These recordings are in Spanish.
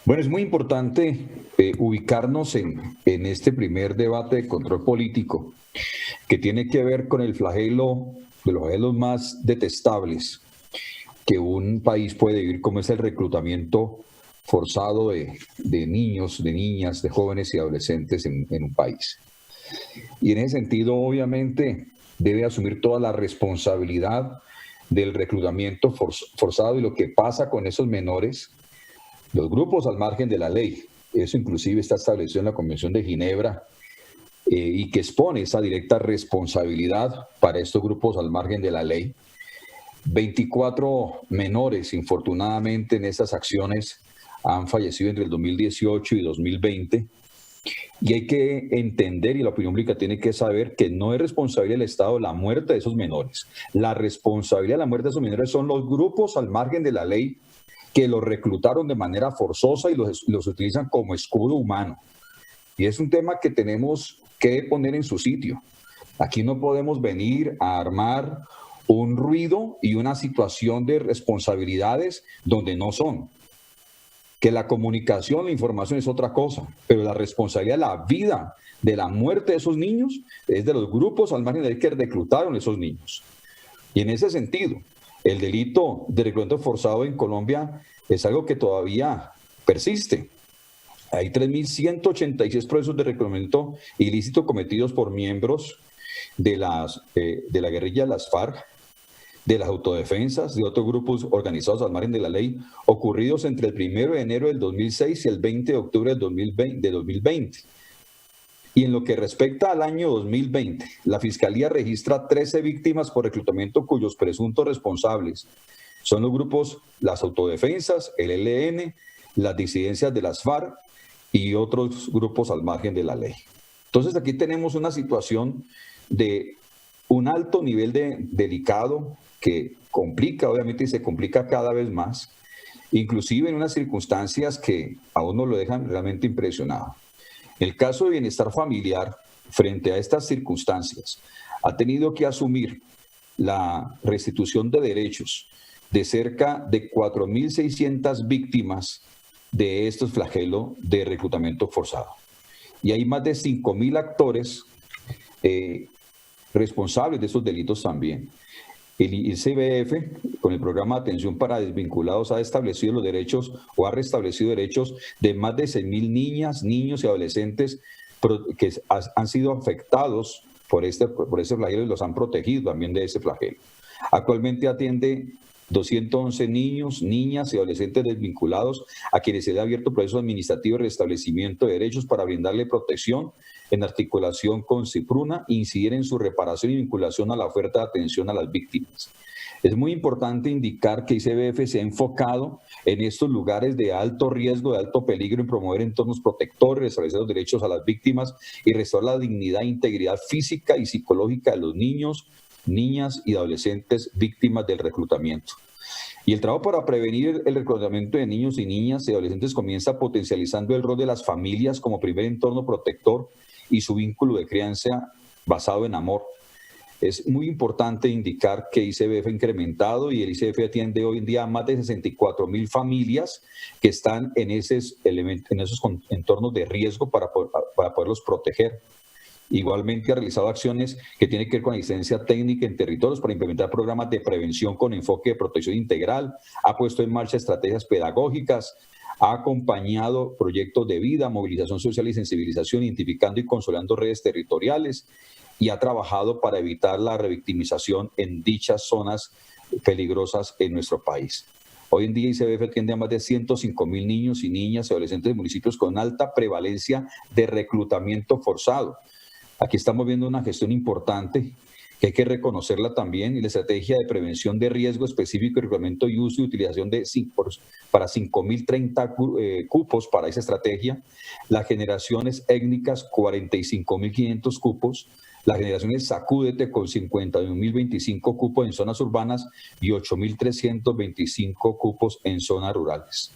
Bueno, es muy importante ubicarnos en este primer debate de control político que tiene que ver con el flagelo, de los flagelos más detestables que un país puede vivir, como es el reclutamiento forzado de niños, de niñas, de jóvenes y adolescentes en un país. Y en ese sentido, obviamente, debe asumir toda la responsabilidad del reclutamiento forzado y lo que pasa con esos menores, los grupos al margen de la ley. Eso inclusive está establecido en la Convención de Ginebra y que expone esa directa responsabilidad para estos grupos al margen de la ley. 24 menores, infortunadamente, en esas acciones han fallecido entre el 2018 y 2020. Y hay que entender, y la opinión pública tiene que saber, que no es responsabilidad del Estado la muerte de esos menores. La responsabilidad de la muerte de esos menores son los grupos al margen de la ley que los reclutaron de manera forzosa y los utilizan como escudo humano. Y es un tema que tenemos que poner en su sitio. Aquí no podemos venir a armar un ruido y una situación de responsabilidades donde no son. Que la comunicación, la información es otra cosa, pero la responsabilidad de la vida, de la muerte de esos niños, es de los grupos al margen de que reclutaron esos niños. Y en ese sentido, el delito de reclutamiento forzado en Colombia es algo que todavía persiste. Hay 3.186 procesos de reclutamiento ilícito cometidos por miembros de la guerrilla de las FARC, de las autodefensas, de otros grupos organizados al margen de la ley, ocurridos entre el 1 de enero del 2006 y el 20 de octubre del 2020. Y en lo que respecta al año 2020, la Fiscalía registra 13 víctimas por reclutamiento cuyos presuntos responsables son los grupos, las autodefensas, el ELN, las disidencias de las FARC y otros grupos al margen de la ley. Entonces aquí tenemos una situación de un alto nivel de delicado que complica, obviamente, y se complica cada vez más, inclusive en unas circunstancias que a uno lo dejan realmente impresionado. El caso de bienestar familiar, frente a estas circunstancias, ha tenido que asumir la restitución de derechos de cerca de 4.600 víctimas de estos flagelos de reclutamiento forzado. Y hay más de 5.000 actores responsables de esos delitos también. El ICBF, con el programa de atención para desvinculados, ha establecido los derechos o ha restablecido derechos de más de 6.000 niñas, niños y adolescentes que han sido afectados por ese flagelo y los han protegido también de ese flagelo. Actualmente atiende 211 niños, niñas y adolescentes desvinculados a quienes se le ha abierto proceso administrativo de restablecimiento de derechos para brindarle protección en articulación con CIPRUNA, incidir en su reparación y vinculación a la oferta de atención a las víctimas. Es muy importante indicar que ICBF se ha enfocado en estos lugares de alto riesgo, de alto peligro, en promover entornos protectores, restablecer los derechos a las víctimas y restaurar la dignidad e integridad física y psicológica de los niños, niñas y adolescentes víctimas del reclutamiento. Y el trabajo para prevenir el reclutamiento de niños y niñas y adolescentes comienza potencializando el rol de las familias como primer entorno protector y su vínculo de crianza basado en amor. Es muy importante indicar que ICBF ha incrementado y el ICBF atiende hoy en día a más de 64.000 familias que están en esos entornos de riesgo para poderlos proteger. Igualmente ha realizado acciones que tienen que ver con la asistencia técnica en territorios para implementar programas de prevención con enfoque de protección integral, ha puesto en marcha estrategias pedagógicas, ha acompañado proyectos de vida, movilización social y sensibilización, identificando y consolidando redes territoriales y ha trabajado para evitar la revictimización en dichas zonas peligrosas en nuestro país. Hoy en día ICBF atiende a más de 105.000 niños y niñas y adolescentes de municipios con alta prevalencia de reclutamiento forzado. Aquí estamos viendo una gestión importante que hay que reconocerla también, y la estrategia de prevención de riesgo específico, reglamento y uso y utilización para 5.030 cupos para esa estrategia, las generaciones étnicas 45.500 cupos, las generaciones Sacúdete con 51.025 cupos en zonas urbanas y 8.325 cupos en zonas rurales.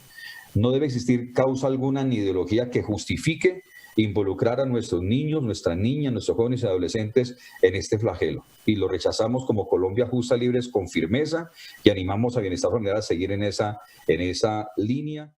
No debe existir causa alguna ni ideología que justifique involucrar a nuestros niños, nuestras niñas, nuestros jóvenes y adolescentes en este flagelo. Y lo rechazamos como Colombia Justa Libres con firmeza y animamos a Bienestar Familiar a seguir en esa línea.